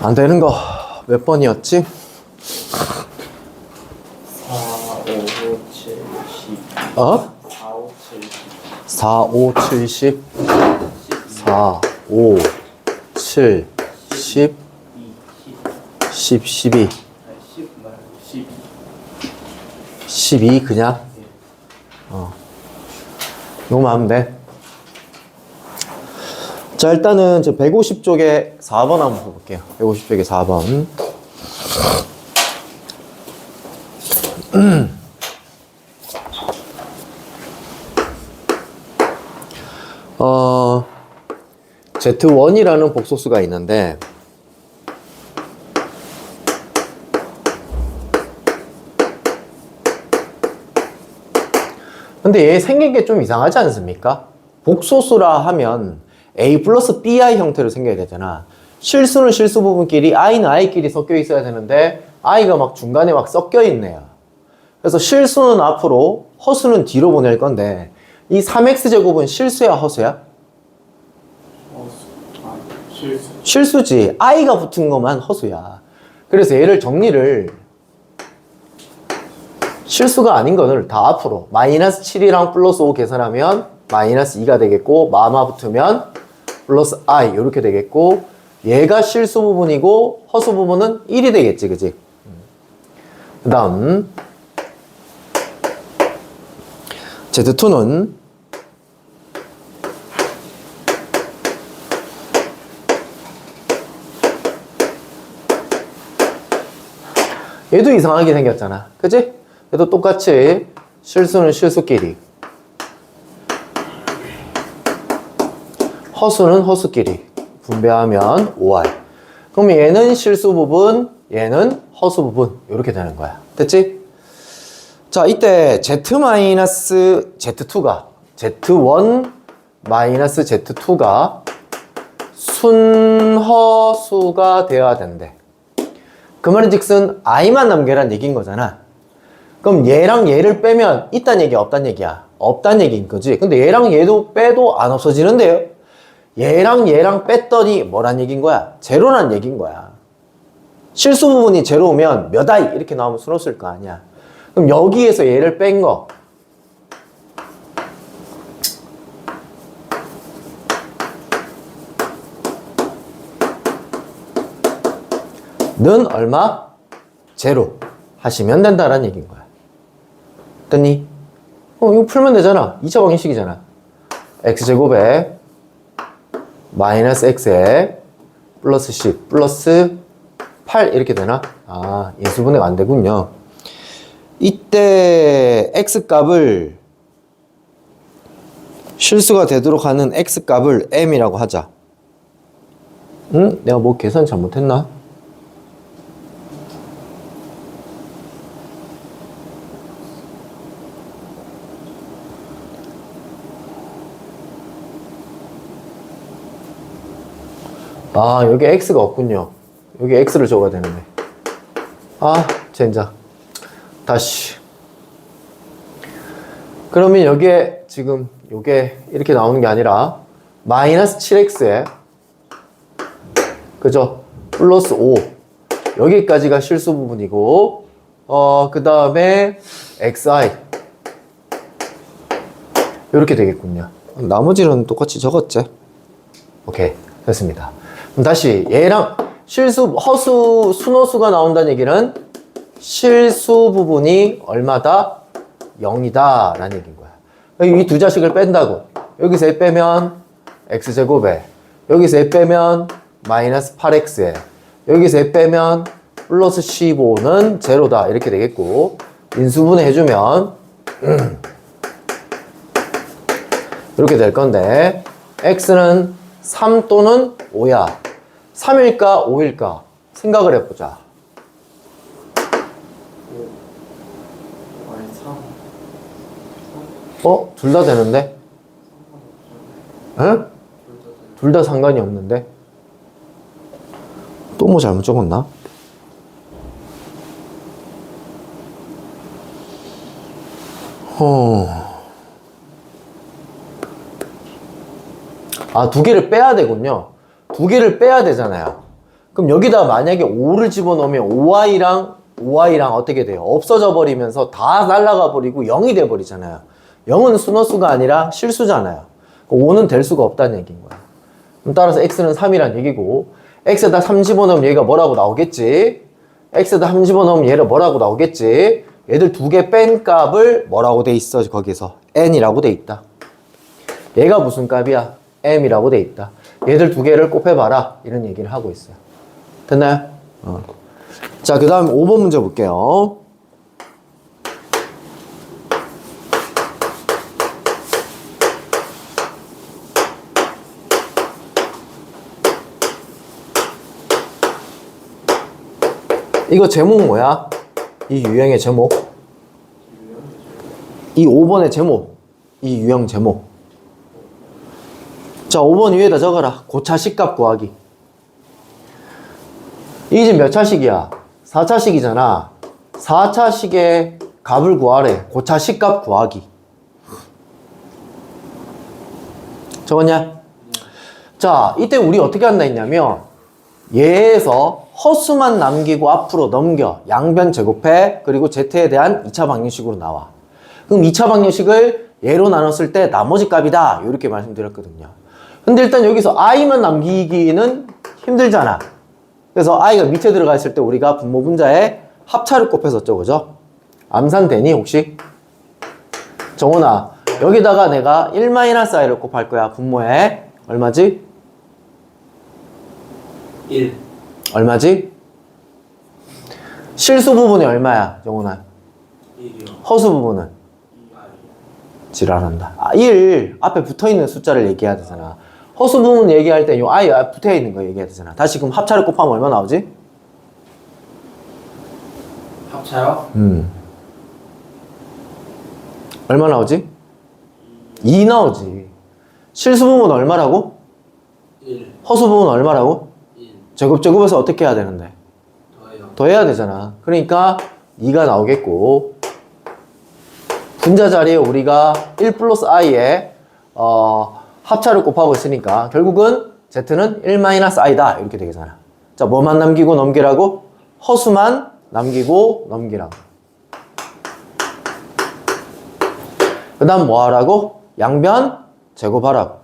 안 되는 거 몇 번이었지? 4, 5, 7, 10. 어? 4, 5, 7, 10. 4, 5, 7, 10, 4, 5, 7, 10, 10, 12. 10 말고 12. 12 그냥? 요거만 하면 돼. 자, 일단은 저 150쪽에 4번 한번 볼게요. 150쪽에 4번. Z1이라는 복소수가 있는데, 근데 얘 생긴 게 좀 이상하지 않습니까? 복소수라 하면 A 플러스 BI 형태로 생겨야 되잖아. 실수는 실수 부분끼리, I는 I끼리 섞여 있어야 되는데 I가 막 중간에 막 섞여 있네요. 그래서 실수는 앞으로, 허수는 뒤로 보낼 건데 이 3x제곱은 실수야, 허수야? 실수. 실수지. I가 붙은 것만 허수야. 그래서 얘를 정리를 실수가 아닌 거를 다 앞으로 마이너스 7이랑 플러스 5 계산하면 마이너스 2가 되겠고, 마마 붙으면 플러스 I 이렇게 되겠고, 얘가 실수 부분이고 허수 부분은 1이 되겠지, 그지? 그 다음 Z2는 얘도 이상하게 생겼잖아, 그지? 얘도 똑같이 실수는 실수끼리, 허수는 허수끼리 분배하면 5i. 그럼 얘는 실수 부분, 얘는 허수 부분, 이렇게 되는 거야. 됐지? 자, 이때 Z-Z2가 Z1 마이너스 Z2가 순허수가 되어야 된대. 그 말은 즉슨 i만 남겨란 얘기인 거잖아. 그럼 얘랑 얘를 빼면 있단 얘기야, 없단 얘기야? 없단 얘기인 거지. 근데 얘랑 얘도 빼도 안 없어지는데요? 얘랑 얘랑 뺐더니 뭐란 얘기인 거야? 제로란 얘기인 거야. 실수 부분이 제로면 몇 i 이렇게 나오면 순허수일 거 아니야. 그럼 여기에서 얘를 뺀 거, 는 얼마? 제로 하시면 된다라는 얘기인 거야. 됐니? 이거 풀면 되잖아. 2차 방정식이잖아. x제곱에 마이너스 x에 플러스 10 플러스 8 이렇게 되나? 아, 인수분해가 안 되군요. 이때 x값을, 실수가 되도록 하는 x값을 m이라고 하자. 응? 내가 뭐 계산 잘못했나? 아, 여기 x가 없군요. 여기 x를 적어야 되는데. 아, 젠장. 다시. 그러면 여기에 지금 요게 이렇게 나오는 게 아니라 마이너스 7x에, 그죠? 플러스 5. 여기까지가 실수 부분이고, 그 다음에 xi. 이렇게 되겠군요. 나머지는 똑같이 적었지? 오케이. 됐습니다. 그럼 다시 얘랑 실수, 허수, 순허수가 나온다는 얘기는 실수 부분이 얼마다? 0이다 라는 얘기인 거야. 이 두 자식을 뺀다고. 여기서 얘 빼면 x제곱에, 여기서 얘 빼면 마이너스 8x에, 여기서 얘 빼면 플러스 15는 제로다 이렇게 되겠고, 인수분해 해주면 이렇게 될 건데, x는 3 또는 5야. 3일까 5일까 생각을 해보자. 아니 3. 둘 다 되는데? 응? 둘 다 상관이 없는데? 또 뭐 잘못 적었나? 아, 두 개를 빼야 되군요. 두 개를 빼야 되잖아요. 그럼 여기다 만약에 5를 집어넣으면 5i랑 어떻게 돼요? 없어져 버리면서 다 날아가 버리고 0이 돼 버리잖아요. 0은 순허수가 아니라 실수잖아요. 5는 될 수가 없다는 얘기인 거야. 그럼 따라서 x는 3이란 얘기고, x에다 3 집어넣으면 얘가 뭐라고 나오겠지? x에다 3 집어넣으면 얘를 뭐라고 나오겠지? 얘들 두 개 뺀 값을 뭐라고 돼 있어? 거기서 n이라고 돼 있다. 얘가 무슨 값이야? m이라고 돼 있다. 얘들 두 개를 곱해봐라, 이런 얘기를 하고 있어요. 됐나요? 자, 그 다음 5번 문제 볼게요. 이거 제목 뭐야? 이 유형의 제목. 이 5번의 제목. 이 유형 제목. 자, 5번 위에다 적어라. 고차식값 구하기. 이게 지금 몇 차식이야? 4차식이잖아. 4차식의 값을 구하래. 고차식값 구하기. 적었냐? 자, 이때 우리 어떻게 한다 했냐면, 얘에서 허수만 남기고 앞으로 넘겨. 양변 제곱해. 그리고 z에 대한 2차 방정식으로 나와. 그럼 2차 방정식을 얘로 나눴을 때 나머지 값이다, 이렇게 말씀드렸거든요. 근데 일단 여기서 i만 남기기는 힘들잖아. 그래서 i가 밑에 들어가 있을 때 우리가 분모 분자에 합차를 곱했었죠, 그죠? 암산되니 혹시? 정훈아, 여기다가 내가 1-i를 곱할 거야. 분모에 얼마지? 1. 얼마지? 실수 부분이 얼마야, 정훈아? 1이요. 허수 부분은? 2i. 지랄한다. 1 앞에 붙어있는 숫자를 얘기해야 되잖아. 허수 부분 얘기할 때 요 i 붙어있는 거 얘기해야 되잖아. 다시 그럼 합차를 곱하면 얼마 나오지? 합차요? 얼마 나오지? 2 나오지. 실수 부분 얼마라고? 1. 허수 부분 얼마라고? 1. 제곱해서 어떻게 해야 되는데? 더해요. 더해야 되잖아. 그러니까 2가 나오겠고, 분자 자리에 우리가 1 플러스 i에 합차를 곱하고 있으니까 결국은 z는 1-i다, 이렇게 되겠잖아. 자, 뭐만 남기고 넘기라고? 허수만 남기고 넘기라고. 그 다음 뭐 하라고? 양변 제곱하라고.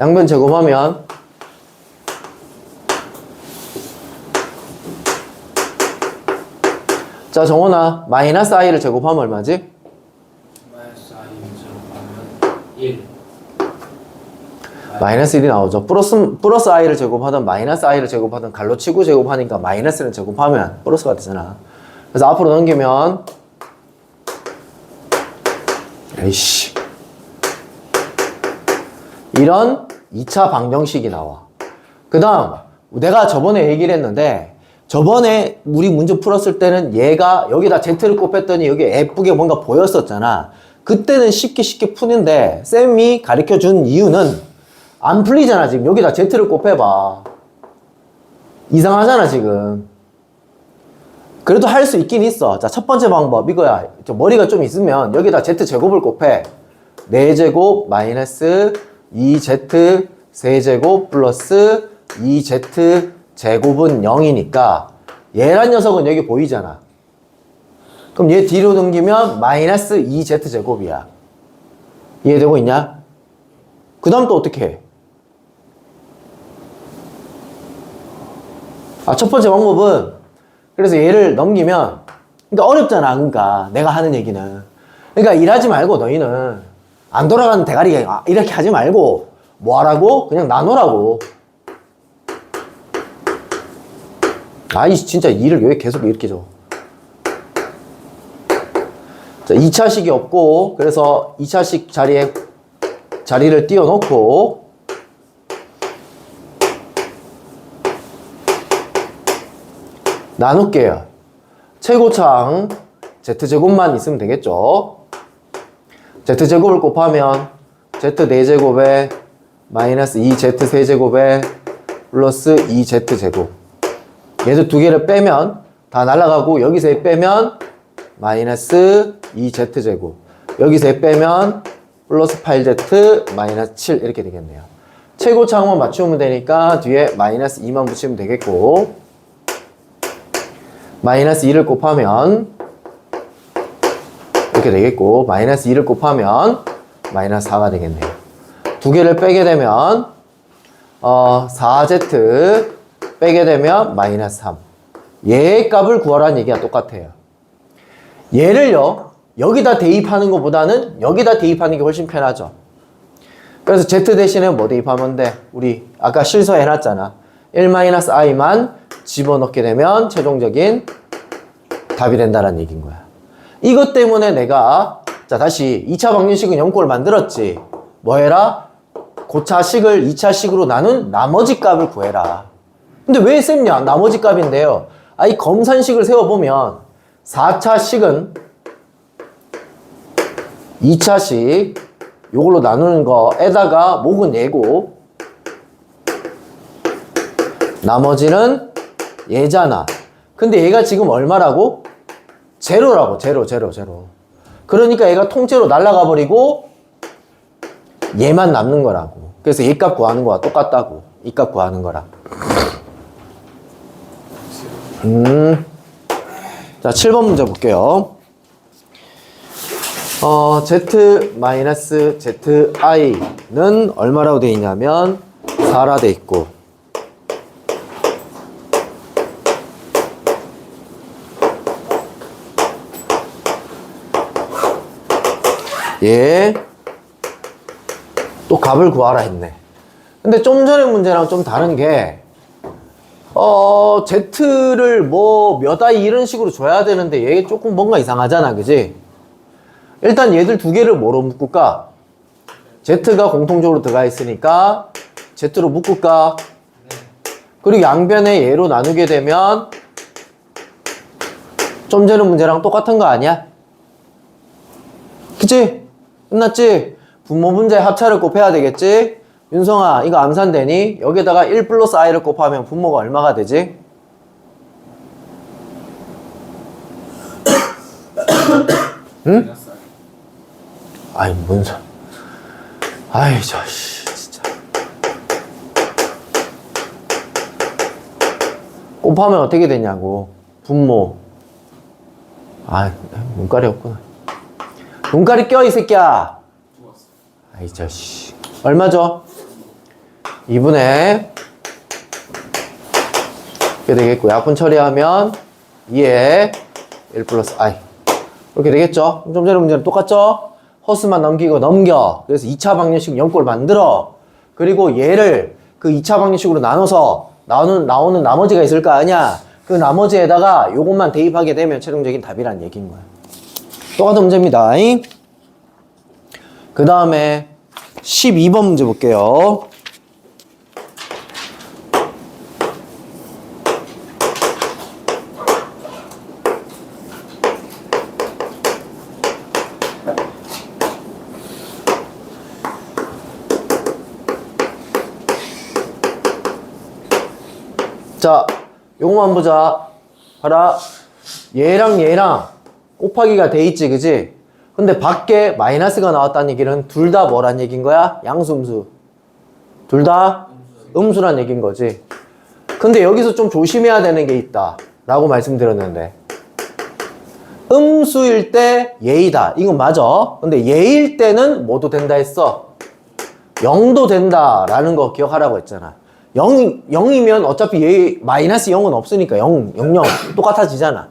양변 제곱하면 자, 정원아, -i를 제곱하면 얼마지? 마이너스 i 제곱하면 1. 마이너스 1이 나오죠. 플러스 i를 제곱하든 마이너스 i를 제곱하든 갈로 치고 제곱하니까 마이너스를 제곱하면 플러스가 되잖아. 그래서 앞으로 넘기면 에이씨, 이런 2차 방정식이 나와. 그 다음 내가 저번에 얘기를 했는데, 저번에 우리 문제 풀었을 때는 얘가 여기다 z를 곱했더니 여기 예쁘게 뭔가 보였었잖아. 그때는 쉽게 푸는데 쌤이 가르쳐준 이유는 안 풀리잖아. 지금 여기다 z를 곱해봐, 이상하잖아 지금. 그래도 할 수 있긴 있어. 자, 첫 번째 방법 이거야. 머리가 좀 있으면 여기다 z제곱을 곱해. 4제곱 마이너스 2z 세제곱 플러스 2z 제곱은 0이니까 얘란 녀석은 여기 보이잖아. 그럼 얘 뒤로 넘기면 마이너스 2z 제곱이야. 이해되고 있냐? 그 다음 또 어떻게 해? 첫 번째 방법은, 그래서 얘를 넘기면, 그러니까 어렵잖아. 그러니까 내가 하는 얘기는, 그러니까 일하지 말고 너희는 안 돌아가는 대가리가 이렇게 하지 말고 뭐 하라고? 그냥 나누라고. 아이씨, 진짜 일을 왜 계속 이렇게 줘. 자, 2차식이 없고, 그래서 2차식 자리에 자리를 띄워놓고, 나눌게요. 최고창 z제곱만 있으면 되겠죠. z제곱을 곱하면 z 4제곱에 마이너스 2z 세제곱에 플러스 2z 제곱. 얘들 두 개를 빼면 다 날아가고, 여기서 빼면 마이너스 2z 제곱, 여기서 빼면 플러스 8z 마이너스 7, 이렇게 되겠네요. 최고차항만 맞추면 되니까 뒤에 마이너스 2만 붙이면 되겠고, 마이너스 2를 곱하면 이렇게 되겠고, 마이너스 2를 곱하면 마이너스 4가 되겠네요. 두 개를 빼게 되면 4z 빼게 되면 마이너스 3. 얘의 값을 구하라는 얘기가 똑같아요. 얘를요, 여기다 대입하는 것보다는 여기다 대입하는 게 훨씬 편하죠. 그래서 z 대신에 뭐 대입하면 돼? 우리 아까 실서 해놨잖아. 1-i만 집어넣게 되면 최종적인 답이 된다는 얘기인 거야. 이것 때문에 내가, 자, 다시 2차 방정식은 0꼴 만들었지. 뭐 해라? 고차식을 2차식으로 나눈 나머지 값을 구해라. 근데 왜 셌냐? 나머지 값인데요. 이 검산식을 세워보면 4차식은 2차식 요걸로 나누는 거에다가 목은 얘고 나머지는 얘잖아. 근데 얘가 지금 얼마라고? 제로라고. 제로. 그러니까 얘가 통째로 날아가 버리고 얘만 남는 거라고. 그래서 얘 값 구하는 거와 똑같다고. 이 값 구하는 거랑. 자, 7번 문제 볼게요. z-zi는 얼마라고 되어 있냐면 4라 되어 있고, 얘 또 값을 구하라 했네. 근데 좀 전에 문제랑 좀 다른 게 z를 뭐 몇 i 이런 식으로 줘야 되는데 얘 조금 뭔가 이상하잖아, 그지? 일단 얘들 두 개를 뭐로 묶을까? z가 공통적으로 들어가 있으니까 z로 묶을까? 그리고 양변에 얘로 나누게 되면 좀 전에 문제랑 똑같은 거 아니야? 그치? 끝났지? 분모 분자의 합차를 곱해야 되겠지? 윤성아, 이거 암산되니? 여기다가 1 플러스 i를 곱하면 분모가 얼마가 되지? 응? 아이, 뭔 소... 아이, 진짜. 곱하면 어떻게 되냐고. 분모. 눈깔이 없구나. 눈깔이 껴, 이 새끼야. 아이, 자식. 얼마죠? 2분의 이렇게 되겠고, 약분 처리하면 2에 1 플러스 i. 이렇게 되겠죠? 좀 전에 문제는 똑같죠? 허수만 넘기고 넘겨. 그래서 2차 방정식 0꼴 만들어. 그리고 얘를 그 2차 방정식으로 나눠서 나오는 나머지가 있을 거 아니야? 그 나머지에다가 요것만 대입하게 되면 최종적인 답이란 얘기인 거야. 똑같은 문제입니다. 그 다음에 12번 문제 볼게요. 자, 요거만 보자. 봐라. 얘랑 곱하기가 돼 있지, 그지? 근데 밖에 마이너스가 나왔다는 얘기는 둘 다 뭐란 얘기인 거야? 양수, 음수. 둘 다 음수란 얘기인 거지. 근데 여기서 좀 조심해야 되는 게 있다 라고 말씀드렸는데, 음수일 때 예이다. 이건 맞아. 근데 예일 때는 뭐도 된다 했어? 0도 된다라는 거 기억하라고 했잖아. 0이면 어차피 얘 마이너스 0은 없으니까 0 똑같아지잖아.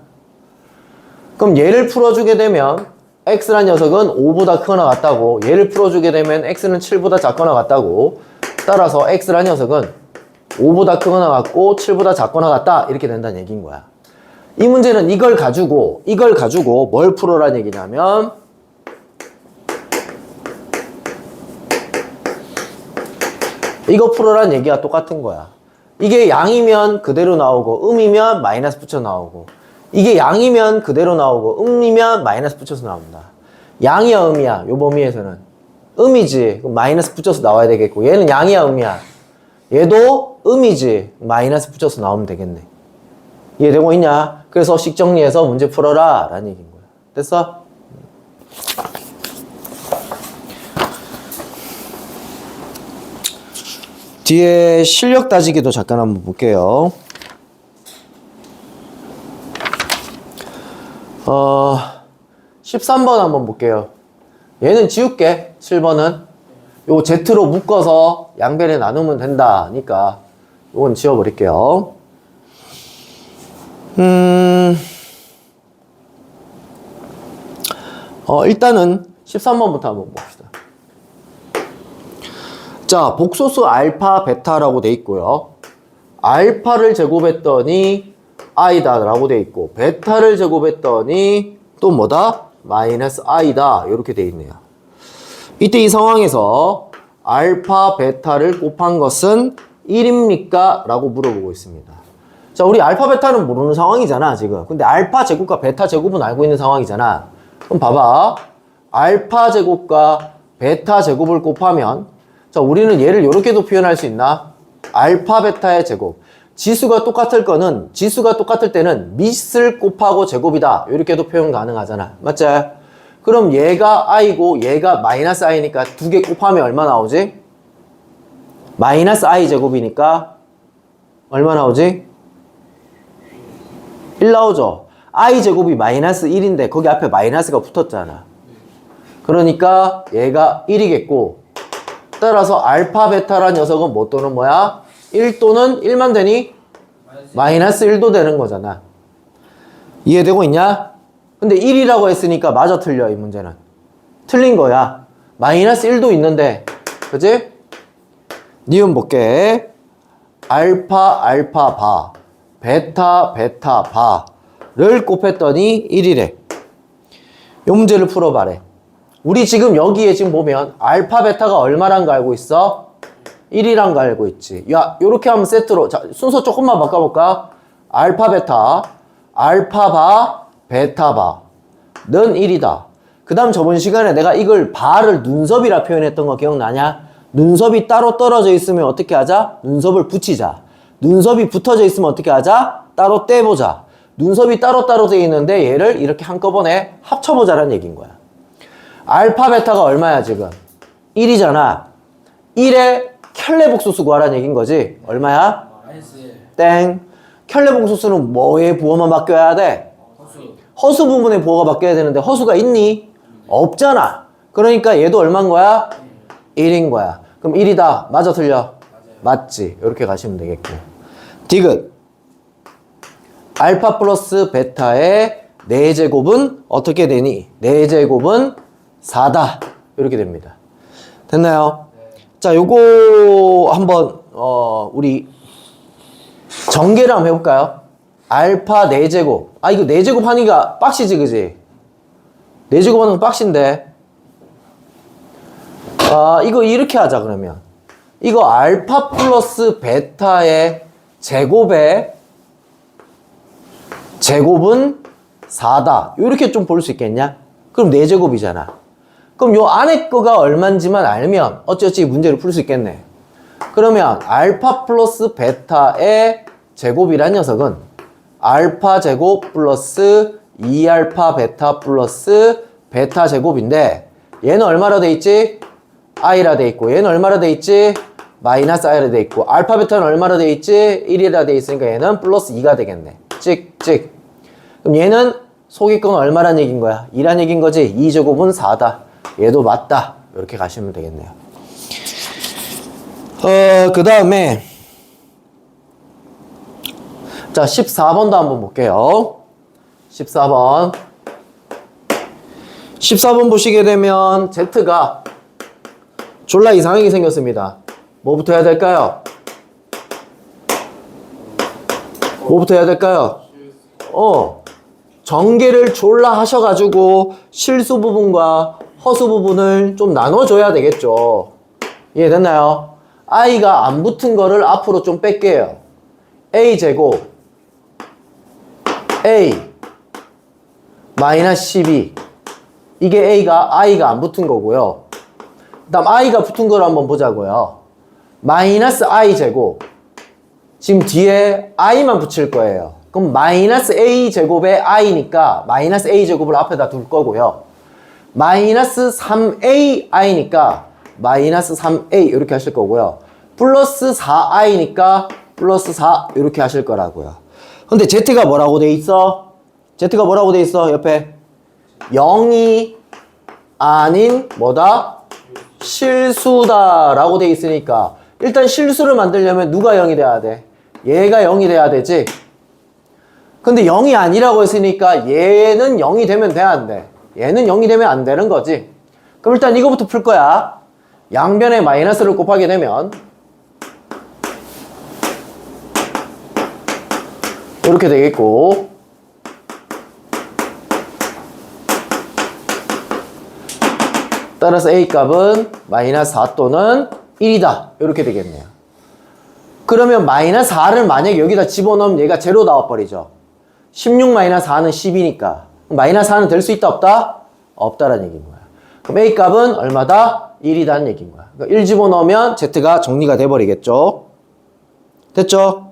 그럼 얘를 풀어주게 되면 x란 녀석은 5보다 크거나 같다고, 얘를 풀어주게 되면 x는 7보다 작거나 같다고, 따라서 x란 녀석은 5보다 크거나 같고 7보다 작거나 같다 이렇게 된다는 얘기인 거야. 이 문제는 이걸 가지고 뭘 풀어라는 얘기냐면, 이거 풀어라는 얘기가 똑같은 거야. 이게 양이면 그대로 나오고 음이면 마이너스 붙여 나오고, 이게 양이면 그대로 나오고 음이면 마이너스 붙여서 나온다. 양이야 음이야? 요 범위에서는 음이지. 그럼 마이너스 붙여서 나와야 되겠고, 얘는 양이야 음이야? 얘도 음이지. 마이너스 붙여서 나오면 되겠네. 이해되고 있냐? 그래서 식 정리해서 문제 풀어라 라는 얘기인 거야. 됐어? 뒤에 실력 따지기도 잠깐 한번 볼게요. 13번 한번 볼게요. 얘는 지울게. 7번은 요 Z로 묶어서 양변에 나누면 된다니까 요건 지워버릴게요. 일단은 13번부터 한번 봅시다. 자, 복소수 알파, 베타라고 돼 있고요. 알파를 제곱했더니 i다 라고 돼 있고, 베타를 제곱했더니 또 뭐다? 마이너스 i다. 이렇게 돼 있네요. 이때 이 상황에서 알파, 베타를 곱한 것은 1입니까? 라고 물어보고 있습니다. 자, 우리 알파, 베타는 모르는 상황이잖아, 지금. 근데 알파 제곱과 베타 제곱은 알고 있는 상황이잖아. 그럼 봐봐. 알파 제곱과 베타 제곱을 곱하면, 자, 우리는 얘를 이렇게도 표현할 수 있나? 알파, 베타의 제곱. 지수가 똑같을 거는, 지수가 똑같을 때는 밑을 곱하고 제곱이다. 이렇게도 표현 가능하잖아. 맞지? 그럼 얘가 i고 얘가 마이너스 i니까 두 개 곱하면 얼마 나오지? 마이너스 i 제곱이니까 얼마 나오지? 1 나오죠? i 제곱이 마이너스 1인데 거기 앞에 마이너스가 붙었잖아. 그러니까 얘가 1이겠고, 따라서 알파 베타란 녀석은 뭐 또는 뭐야? 1 또는 1만 되니? 마이너스 1도 되는 거잖아. 이해되고 있냐? 근데 1이라고 했으니까 맞아 틀려, 이 문제는. 틀린 거야. 마이너스 1도 있는데, 그치? 니은 볼게. 알파, 알파, 바. 베타, 베타, 바를 곱했더니 1이래. 이 문제를 풀어봐래. 우리 지금 여기에 지금 보면 알파, 베타가 얼마란 거 알고 있어? 1이란 거 알고 있지. 야, 요렇게 하면 세트로. 자, 순서 조금만 바꿔볼까? 알파, 베타. 알파, 바, 베타, 바는 1이다. 그 다음 저번 시간에 내가 이걸 바를 눈썹이라 표현했던 거 기억나냐? 눈썹이 따로 떨어져 있으면 어떻게 하자? 눈썹을 붙이자. 눈썹이 붙어져 있으면 어떻게 하자? 따로 떼보자. 눈썹이 따로따로 되어 있는데 얘를 이렇게 한꺼번에 합쳐보자라는 얘기인 거야. 알파, 베타가 얼마야 지금? 1이잖아. 1의 켤레복소수 구하라는 얘기인 거지. 얼마야? 마이너스 1. 땡. 켤레복소수는 뭐의 부호만 바뀌어야 돼? 허수. 허수 부분의 부호가 바뀌어야 되는데 허수가 있니? 없잖아. 그러니까 얘도 얼마인 거야? 1인 거야. 그럼 1이다. 맞아 틀려? 맞아요. 맞지. 이렇게 가시면 되겠고. 디귿. 알파 플러스 베타의 4제곱은 어떻게 되니? 4제곱은 4다. 이렇게 됩니다. 됐나요? 네. 자, 요거 한번 우리 전개를 한번 해볼까요? 알파 4제곱. 아, 이거 4제곱 하니까 빡시지, 그지? 4제곱 하는 거 빡신데. 아, 이거 이렇게 하자, 그러면. 이거 알파 플러스 베타의 제곱은 4다. 이렇게 좀 볼 수 있겠냐? 그럼 4제곱이잖아. 그럼 요 안에 거가 얼마인지만 알면 어찌어찌 문제를 풀 수 있겠네. 그러면 알파 플러스 베타의 제곱이란 녀석은 알파 제곱 플러스 2알파 베타 플러스 베타 제곱인데, 얘는 얼마로 돼 있지? i라 돼 있고, 얘는 얼마로 돼 있지? 마이너스 i라 돼 있고, 알파 베타는 얼마로 돼 있지? 1이라 돼 있으니까 얘는 플러스 2가 되겠네. 찍찍. 그럼 얘는 속일 건 얼마란 얘기인 거야? 2란 얘기인 거지. 2제곱은 4다. 얘도 맞다. 이렇게 가시면 되겠네요. 그 다음에 자, 14번도 한번 볼게요. 14번. 14번 보시게 되면 Z가 졸라 이상하게 생겼습니다. 뭐부터 해야 될까요? 뭐부터 해야 될까요? 전개를 졸라 하셔가지고 실수 부분과 허수 부분을 좀 나눠줘야 되겠죠. 이해됐나요? i가 안 붙은 거를 앞으로 좀 뺄게요. a제곱 a 마이너스 12, 이게 i가 안 붙은 거고요. 그 다음 i가 붙은 걸 한번 보자고요. 마이너스 i 제곱, 지금 뒤에 i만 붙일 거예요. 그럼 마이너스 a 제곱에 i니까 마이너스 a 제곱을 앞에다 둘 거고요. 마이너스 3ai니까 마이너스 3a 이렇게 하실 거고요. 플러스 4i니까 플러스 4 이렇게 하실 거라고요. 근데 z가 뭐라고 돼 있어? z가 뭐라고 돼 있어? 옆에 0이 아닌 뭐다? 실수다 라고 돼 있으니까 일단 실수를 만들려면 누가 0이 돼야 돼? 얘가 0이 돼야 되지. 근데 0이 아니라고 했으니까 얘는 0이 되면 돼, 안 돼? 얘는 0이 되면 안 되는 거지. 그럼 일단 이거부터 풀 거야. 양변에 마이너스를 곱하게 되면 이렇게 되겠고, 따라서 A 값은 마이너스 4 또는 1이다 이렇게 되겠네요. 그러면 마이너스 4를 만약에 여기다 집어넣으면 얘가 제로 나와버리죠. 16 마이너스 4는 10이니까 마이너스 4는 될 수 있다 없다? 없다라는 얘기인 거야. 그럼 A 값은 얼마다? 1이다는 얘기인 거야. 그러니까 1 집어넣으면 Z가 정리가 돼버리겠죠. 됐죠?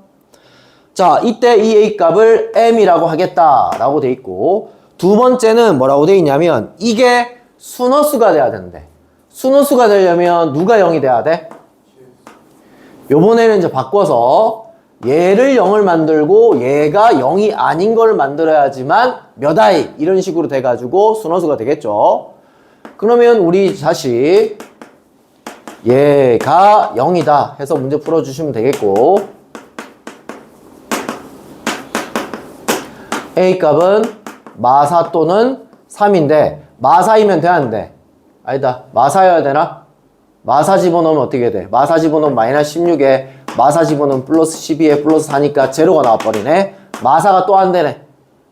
자, 이때 이 A 값을 M이라고 하겠다라고 돼 있고, 두 번째는 뭐라고 돼 있냐면 이게 순허수가 돼야 되는데, 순허수가 되려면 누가 0이 돼야 돼? 요번에는 이제 바꿔서 얘를 0을 만들고 얘가 0이 아닌 걸 만들어야지만 몇 i 이런 식으로 돼가지고 순허수가 되겠죠. 그러면 우리 다시 얘가 0이다 해서 문제 풀어주시면 되겠고, A 값은 마사 또는 3인데 마사이면 돼, 안 돼? 아니다. 마사여야 되나? 마사 집어넣으면 어떻게 돼? 마사 집어넣으면 마이너스 16에 마사 집어넣으면 플러스 12에 플러스 4니까 제로가 나와버리네. 마사가 또 안 되네.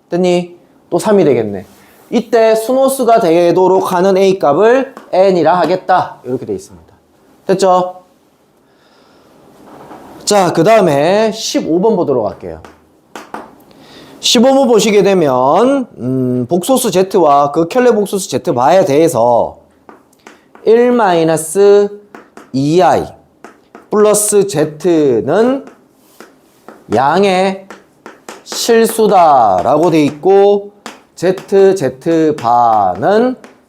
됐니? 또 3이 되겠네. 이때 순호수가 되도록 하는 A 값을 N이라 하겠다. 이렇게 돼 있습니다. 됐죠? 자, 그 다음에 15번 보도록 할게요. 15번 보시게 되면 복소수 Z와 그 켤레 복소수 Z바에 대해서 1-2i 플러스 Z는 양의 실수다 라고 돼 있고, Z바는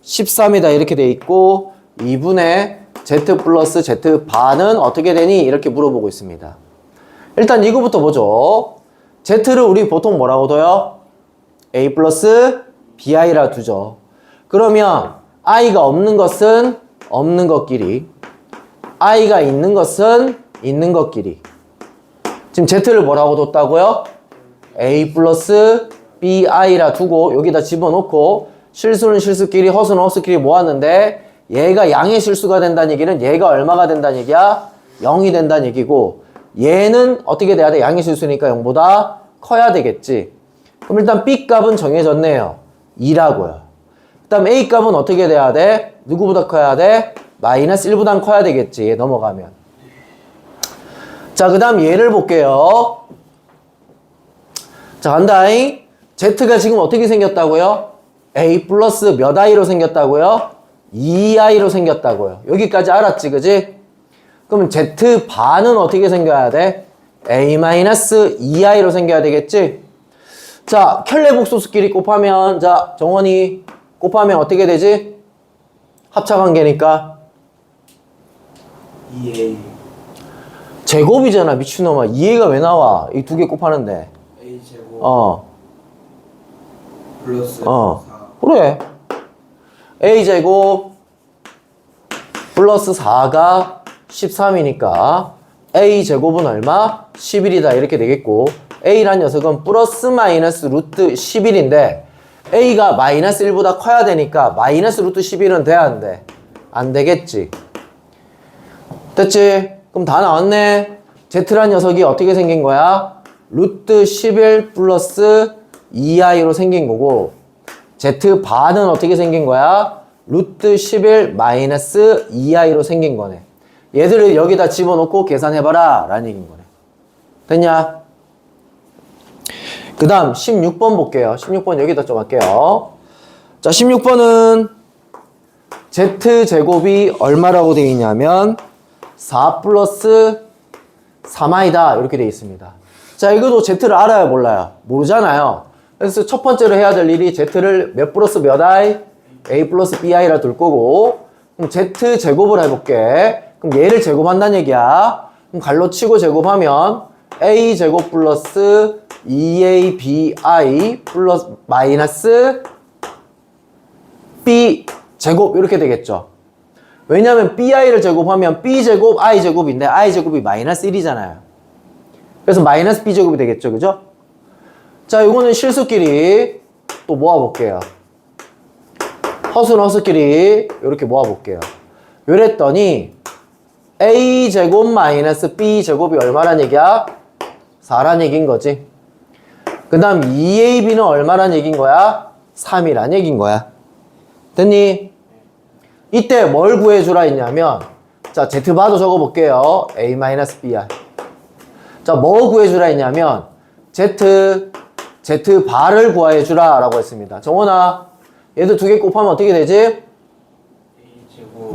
13이다 이렇게 돼 있고, 2분의 Z 플러스 Z바는 어떻게 되니? 이렇게 물어보고 있습니다. 일단 이거부터 보죠. Z를 우리 보통 뭐라고 둬요? A 플러스 BI라 두죠. 그러면 I가 없는 것은 없는 것끼리, I가 있는 것은 있는 것끼리. 지금 Z를 뭐라고 뒀다고요? A 플러스 BI라 두고 여기다 집어넣고 실수는 실수끼리 허수는 허수끼리 모았는데 얘가 양의 실수가 된다는 얘기는 얘가 얼마가 된다는 얘기야? 0이 된다는 얘기고, 얘는 어떻게 돼야 돼? 양의 실수니까 0보다 커야 되겠지. 그럼 일단 B 값은 정해졌네요. 2라고요. 그 다음 A 값은 어떻게 돼야 돼? 누구보다 커야 돼? 마이너스 1보다 커야 되겠지. 얘 넘어가면. 자, 그 다음 얘를 볼게요. 자, 간다잉. Z가 지금 어떻게 생겼다고요? A 플러스 몇 i로 생겼다고요? 2i로 생겼다고요. 여기까지 알았지, 그지? 그럼 Z바는 어떻게 생겨야 돼? A-2i로 생겨야 되겠지? 자, 켤레 복소수끼리 곱하면, 자, 정원이 곱하면 어떻게 되지? 합차관계니까 2A 제곱이잖아, 미친놈아. 2a가 왜 나와? 이 두 개 곱하는데. A 제곱 플러스 4. 그래. a제곱 플러스 4가 13이니까 a제곱은 얼마? 11이다 이렇게 되겠고, a란 녀석은 플러스 마이너스 루트 11인데 a가 마이너스 1보다 커야 되니까 마이너스 루트 11은 돼야 안 돼? 안 되겠지. 됐지? 그럼 다 나왔네. z란 녀석이 어떻게 생긴 거야? 루트 11 플러스 2i로 생긴 거고, z바는 어떻게 생긴 거야? 루트 11 마이너스 2i로 생긴 거네. 얘들을 여기다 집어넣고 계산해봐라 라는 얘기인 거네. 됐냐? 그 다음 16번 볼게요. 16번 여기다 좀 할게요. 자, 16번은 z제곱이 얼마라고 되어 있냐면 4 플러스 3i다 이렇게 되어 있습니다. 자, 이것도 z를 알아야 몰라요? 모르잖아요. 그래서 첫 번째로 해야 될 일이 z를 몇 플러스 몇 i? a 플러스 bi라 둘 거고, 그럼 z제곱을 해볼게. 그럼 얘를 제곱한다는 얘기야. 그럼 갈로 치고 제곱하면 a제곱 플러스 2abi 플러스 마이너스 b제곱 이렇게 되겠죠. 왜냐하면 bi를 제곱하면 b제곱 i제곱인데 i제곱이 마이너스 1이잖아요. 그래서 마이너스 b제곱이 되겠죠. 그죠? 자, 이거는 실수끼리 또 모아볼게요. 허수는 허수끼리 이렇게 모아볼게요. 요랬더니 a제곱 마이너스 b제곱이 얼마란 얘기야? 4란 얘기인 거지. 그 다음 2ab는 얼마란 얘기인 거야? 3이란 얘기인 거야. 됐니? 이때 뭘 구해주라 했냐면, 자, z바도 적어볼게요. a-br. 자, 뭐 구해주라 했냐면, z바를 구해주라 라고 했습니다. 정원아, 얘들 두 개 곱하면 어떻게 되지? A제곱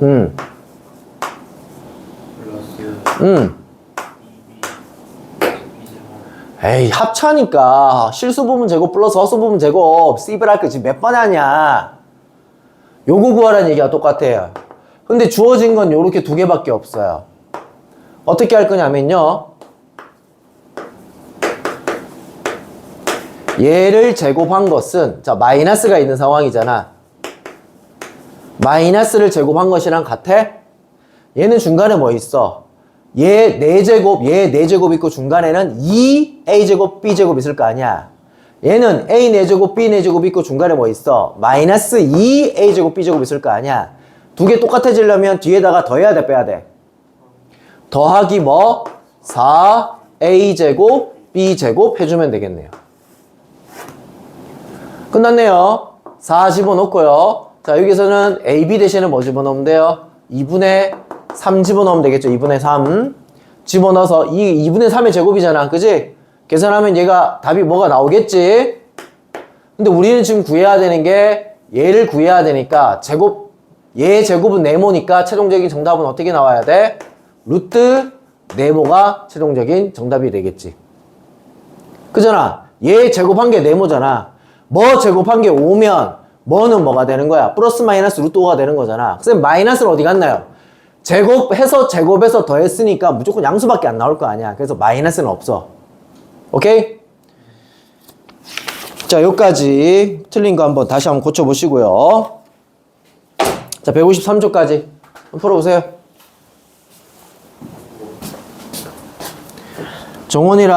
플러스 2B 에이, 합차니까. 실수 부분 제곱 플러스 허수 부분 제곱. 씨브랄크 지금 몇 번 하냐? 요거 구하라는 얘기가 똑같아요. 근데 주어진 건 요렇게 두 개밖에 없어요. 어떻게 할 거냐면요. 얘를 제곱한 것은, 자, 마이너스가 있는 상황이잖아. 마이너스를 제곱한 것이랑 같아? 얘는 중간에 뭐 있어? 얘 4제곱, 얘 4제곱 있고 중간에는 2a제곱, b제곱 있을 거 아니야. 얘는 a 4제곱, b 4제곱 있고 중간에 뭐 있어? 마이너스 2a제곱, b제곱 있을 거 아니야. 두 개 똑같아지려면 뒤에다가 더해야 돼, 빼야 돼? 더하기 뭐? 4a제곱, b제곱 해주면 되겠네요. 끝났네요. 4 집어넣고요. 자, 여기서는 AB 대신에 뭐 집어넣으면 돼요? 2분의 3 집어넣으면 되겠죠. 2분의 3 집어넣어서 이 2분의 3의 제곱이잖아. 그지? 계산하면 얘가 답이 뭐가 나오겠지? 근데 우리는 지금 구해야 되는 게 얘를 구해야 되니까 제곱, 얘 제곱은 네모니까 최종적인 정답은 어떻게 나와야 돼? 루트 네모가 최종적인 정답이 되겠지. 그잖아. 얘 제곱한 게 네모잖아. 뭐 제곱한 게 5면 뭐는 뭐가 되는 거야? 플러스 마이너스 루트 5가 되는 거잖아. 선생님 마이너스는 어디 갔나요? 제곱해서 제곱해서 더했으니까 무조건 양수밖에 안 나올 거 아니야. 그래서 마이너스는 없어. 오케이? 자, 여기까지 틀린 거 한번 다시 한번 고쳐보시고요. 자, 153조까지 풀어보세요. 정원이랑